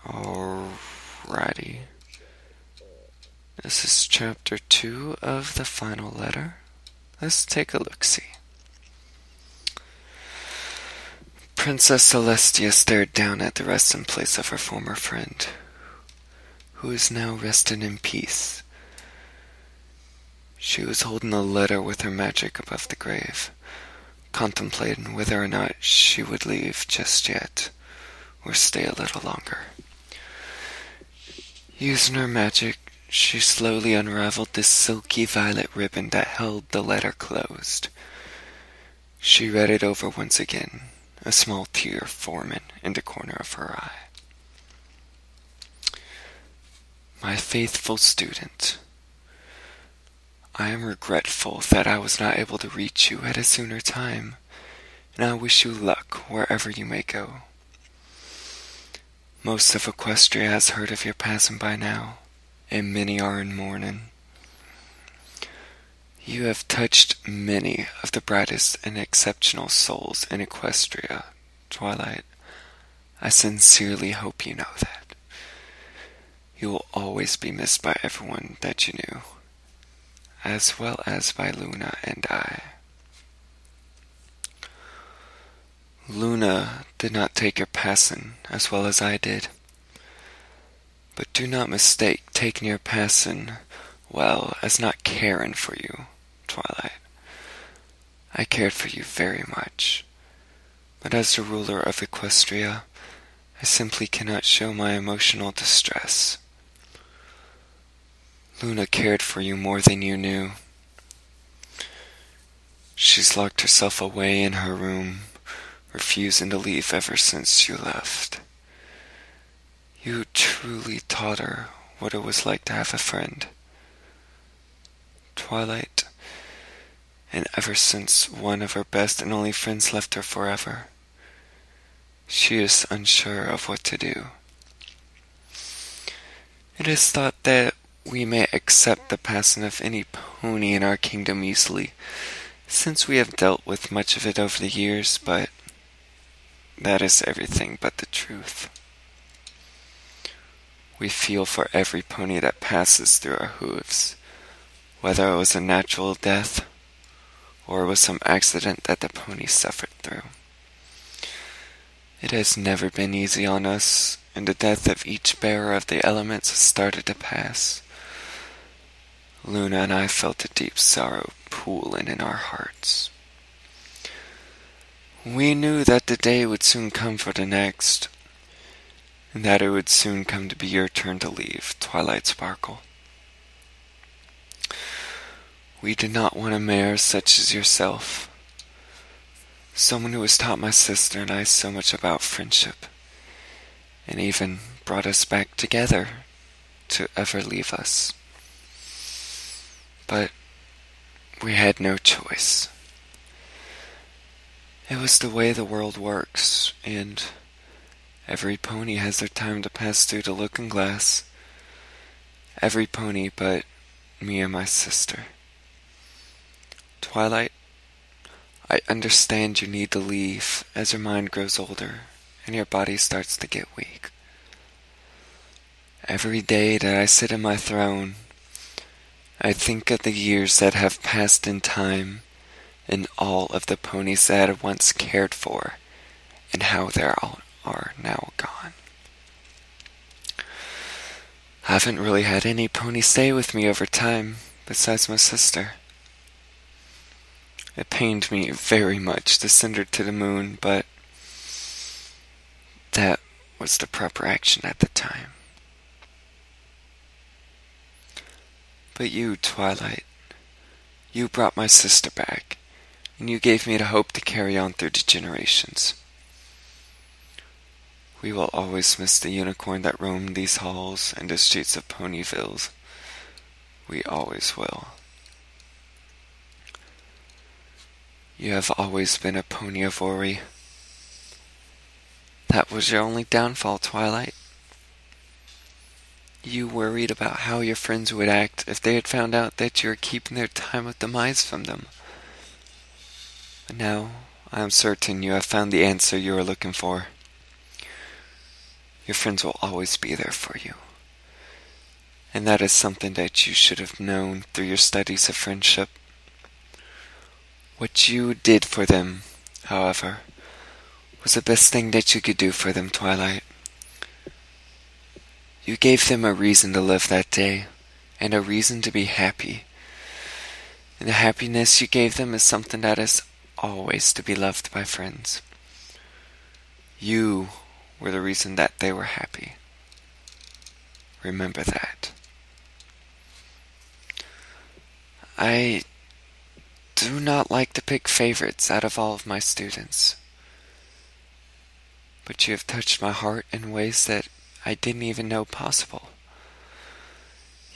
Alrighty. This is chapter 2 of the final letter. Let's take a look-see. Princess Celestia stared down at the resting place of her former friend, who is now resting in peace. She was holding a letter with her magic above the grave, contemplating whether or not she would leave just yet, or stay a little longer. Using her magic, she slowly unraveled the silky violet ribbon that held the letter closed. She read it over once again, a small tear forming in the corner of her eye. My faithful student, I am regretful that I was not able to reach you at a sooner time, and I wish you luck wherever you may go. Most of Equestria has heard of your passing by now, and many are in mourning. You have touched many of the brightest and exceptional souls in Equestria, Twilight. I sincerely hope you know that. You will always be missed by everyone that you knew, as well as by Luna and I. Luna did not take your passing as well as I did. But do not mistake taking your passing well as not caring for you, Twilight. I cared for you very much, but as the ruler of Equestria, I simply cannot show my emotional distress. Luna cared for you more than you knew. She's locked herself away in her room, refusing to leave ever since you left. You truly taught her what it was like to have a friend, Twilight, and ever since one of her best and only friends left her forever, she is unsure of what to do. It is thought that we may accept the passing of any pony in our kingdom easily, since we have dealt with much of it over the years, but that is everything but the truth. We feel for every pony that passes through our hooves, whether it was a natural death, or it was some accident that the pony suffered through. It has never been easy on us, and the death of each bearer of the elements has started to pass. Luna and I felt a deep sorrow pooling in our hearts. We knew that the day would soon come for the next, and that it would soon come to be your turn to leave, Twilight Sparkle. We did not want a mare such as yourself, someone who has taught my sister and I so much about friendship, and even brought us back together, to ever leave us. But we had no choice. It was the way the world works, and every pony has their time to pass through the looking glass. Every pony but me and my sister. Twilight, I understand you need to leave as your mind grows older and your body starts to get weak. Every day that I sit in my throne, I think of the years that have passed in time and all of the ponies that I once cared for and how they all are now gone. I haven't really had any pony stay with me over time besides my sister. It pained me very much to send her to the moon, but that was the proper action at the time. But you, Twilight, you brought my sister back, and you gave me the hope to carry on through the generations. We will always miss the unicorn that roamed these halls and the streets of Ponyville. We always will. You have always been a pony of worry. That was your only downfall, Twilight. You worried about how your friends would act if they had found out that you were keeping their time with demise from them. But now, I am certain you have found the answer you are looking for. Your friends will always be there for you. And that is something that you should have known through your studies of friendship. What you did for them, however, was the best thing that you could do for them, Twilight. You gave them a reason to live that day, and a reason to be happy. And the happiness you gave them is something that is always to be loved by friends. You were the reason that they were happy. Remember that. I do not like to pick favorites out of all of my students. But you have touched my heart in ways that I didn't even know possible.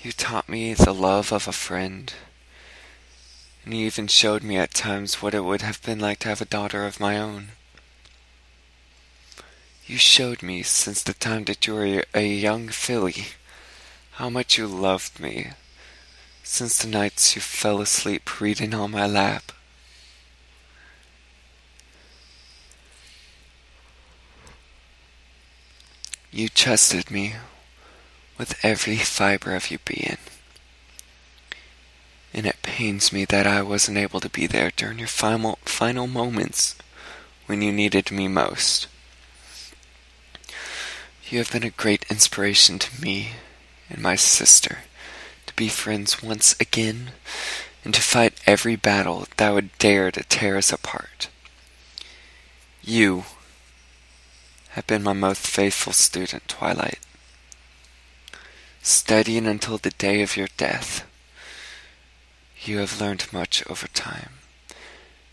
You taught me the love of a friend, and you even showed me at times what it would have been like to have a daughter of my own. You showed me since the time that you were a young filly how much you loved me, since the nights you fell asleep reading on my lap. You trusted me with every fiber of your being. And it pains me that I wasn't able to be there during your final moments when you needed me most. You have been a great inspiration to me and my sister to be friends once again and to fight every battle that would dare to tear us apart. You have been my most faithful student, Twilight, studying until the day of your death. You have learned much over time,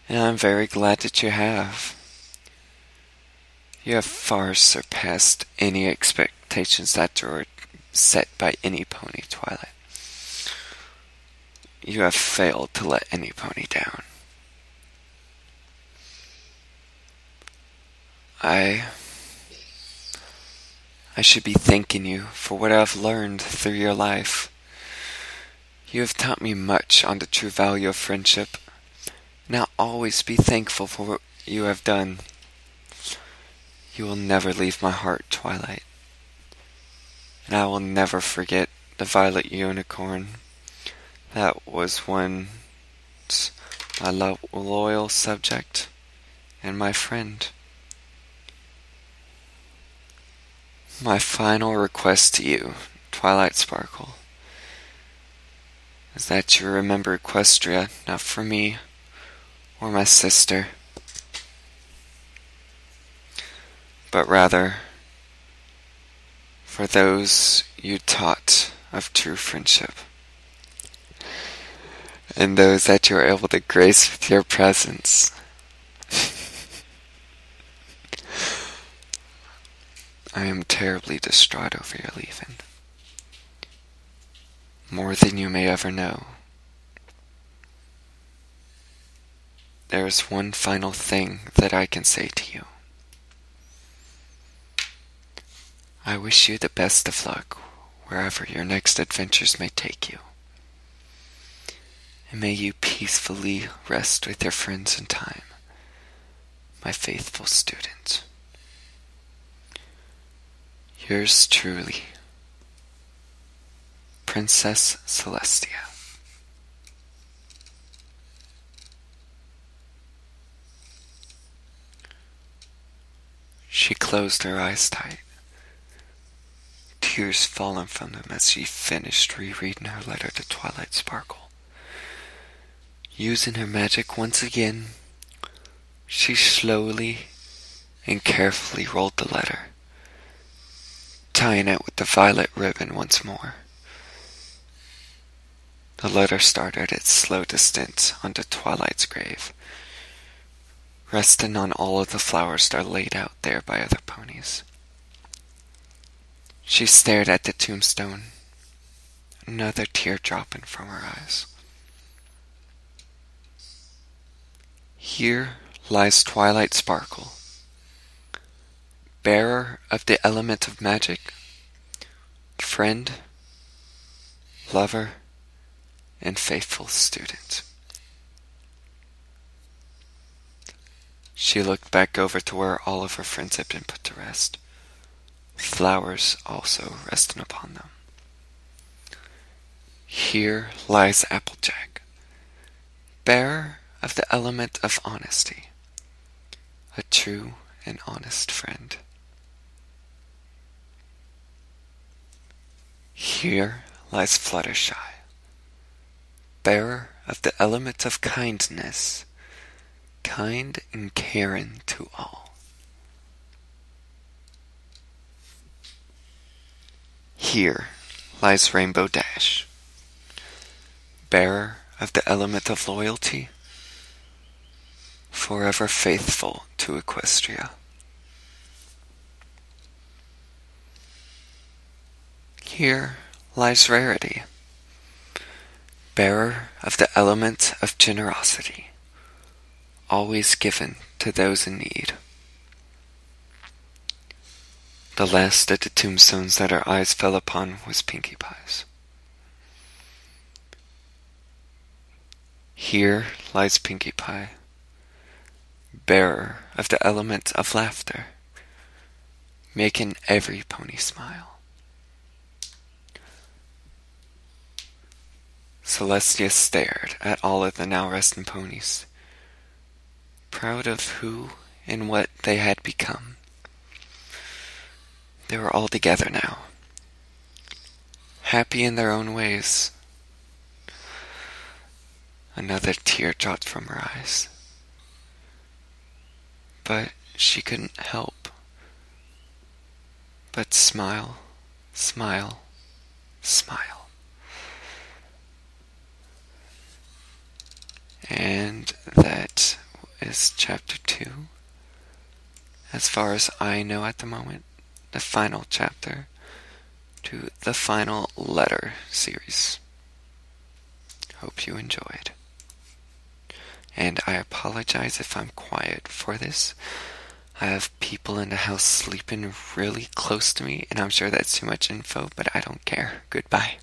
and I'm very glad that you have. You have far surpassed any expectations that were set by any pony, Twilight. You have failed to let any pony down. I should be thanking you for what I've learned through your life. You have taught me much on the true value of friendship, and I'll always be thankful for what you have done. You will never leave my heart, Twilight, and I will never forget the violet unicorn. That was once my loyal subject and my friend. My final request to you, Twilight Sparkle, is that you remember Equestria not for me or my sister, but rather for those you taught of true friendship, and those that you were able to grace with your presence. I am terribly distraught over your leaving, more than you may ever know. There is one final thing that I can say to you. I wish you the best of luck wherever your next adventures may take you. And may you peacefully rest with your friends in time, my faithful student. Yours truly, Princess Celestia. She closed her eyes tight, tears falling from them as she finished rereading her letter to Twilight Sparkle. Using her magic once again, she slowly and carefully rolled the letter, tying it with the violet ribbon once more. The letter started its slow descent onto Twilight's grave, resting on all of the flowers that are laid out there by other ponies. She stared at the tombstone, another tear dropping from her eyes. Here lies Twilight Sparkle, bearer of the element of magic, friend, lover, and faithful student. She looked back over to where all of her friends had been put to rest, flowers also resting upon them. Here lies Applejack, bearer of the element of honesty, a true and honest friend. Here lies Fluttershy, bearer of the element of kindness, kind and caring to all. Here lies Rainbow Dash, bearer of the element of loyalty, forever faithful to Equestria. Here lies Rarity, bearer of the element of generosity, always given to those in need. The last of the tombstones that our eyes fell upon was Pinkie Pie's. Here lies Pinkie Pie, bearer of the element of laughter, making every pony smile. Celestia stared at all of the now resting ponies, proud of who and what they had become. They were all together now, happy in their own ways. Another tear dropped from her eyes, but she couldn't help but smile, smile, smile. And that is chapter 2. As far as I know at the moment, the final chapter to the final letter series. Hope you enjoyed. And I apologize if I'm quiet for this. I have people in the house sleeping really close to me, and I'm sure that's too much info, but I don't care. Goodbye.